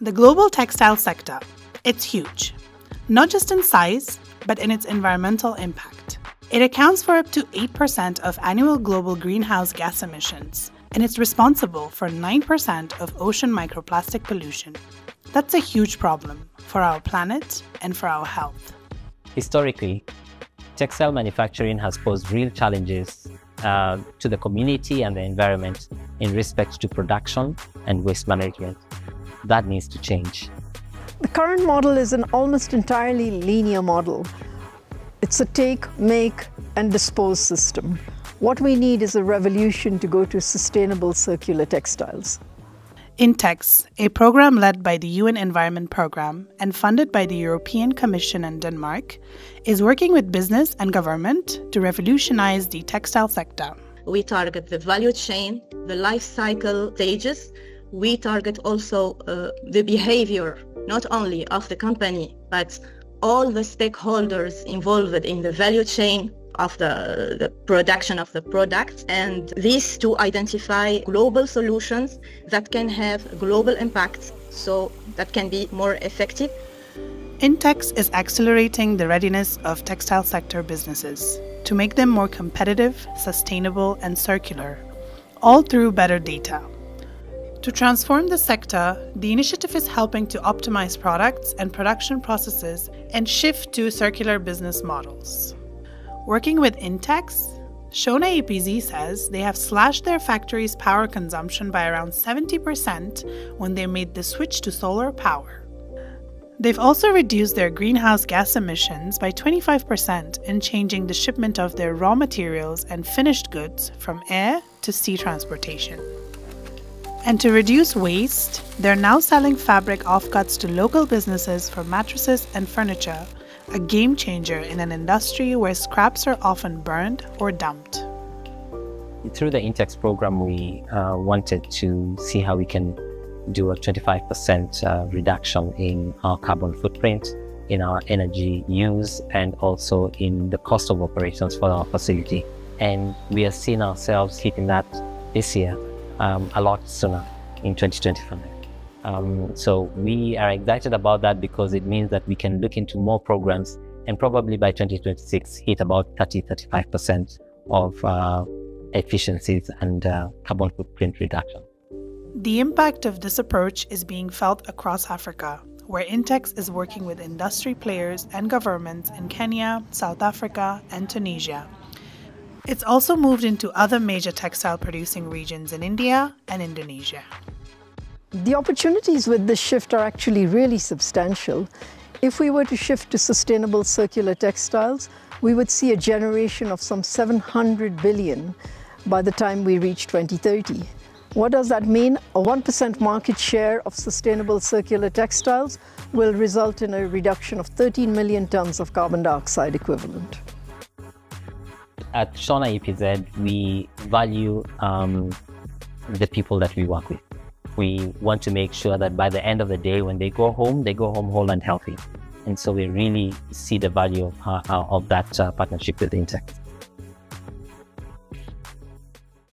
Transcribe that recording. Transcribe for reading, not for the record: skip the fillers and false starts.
The global textile sector, it's huge, not just in size, but in its environmental impact. It accounts for up to 8% of annual global greenhouse gas emissions, and it's responsible for 9% of ocean microplastic pollution. That's a huge problem for our planet and for our health. Historically, textile manufacturing has posed real challenges to the community and the environment in respect to production and waste management. That needs to change. The current model is an almost entirely linear model. It's a take, make, and dispose system. What we need is a revolution to go to sustainable circular textiles. InTex, a program led by the UN Environment Programme and funded by the European Commission and Denmark, is working with business and government to revolutionize the textile sector. We target the value chain, the life cycle stages. We target also the behavior, not only of the company, but all the stakeholders involved in the value chain of the production of the product, and these to identify global solutions that can have global impacts, so that can be more effective. InTex is accelerating the readiness of textile sector businesses to make them more competitive, sustainable, and circular, all through better data. To transform the sector, the initiative is helping to optimize products and production processes and shift to circular business models. Working with InTex, Shona APZ says they have slashed their factory's power consumption by around 70% when they made the switch to solar power. They've also reduced their greenhouse gas emissions by 25% in changing the shipment of their raw materials and finished goods from air to sea transportation. And to reduce waste, they're now selling fabric offcuts to local businesses for mattresses and furniture, a game changer in an industry where scraps are often burned or dumped. Through the InTex program, we wanted to see how we can do a 25% reduction in our carbon footprint, in our energy use, and also in the cost of operations for our facility. And we are seeing ourselves hitting that this year a lot sooner in 2025. So we are excited about that because it means that we can look into more programs and probably by 2026 hit about 30-35% of efficiencies and carbon footprint reduction. The impact of this approach is being felt across Africa, where InTex is working with industry players and governments in Kenya, South Africa, and Tunisia. It's also moved into other major textile producing regions in India and Indonesia. The opportunities with this shift are actually really substantial. If we were to shift to sustainable circular textiles, we would see a generation of some 700 billion by the time we reach 2030. What does that mean? A 1% market share of sustainable circular textiles will result in a reduction of 13 million tons of carbon dioxide equivalent. At Shona EPZ, we value the people that we work with. We want to make sure that by the end of the day, when they go home whole and healthy. And so we really see the value of that partnership with InTex.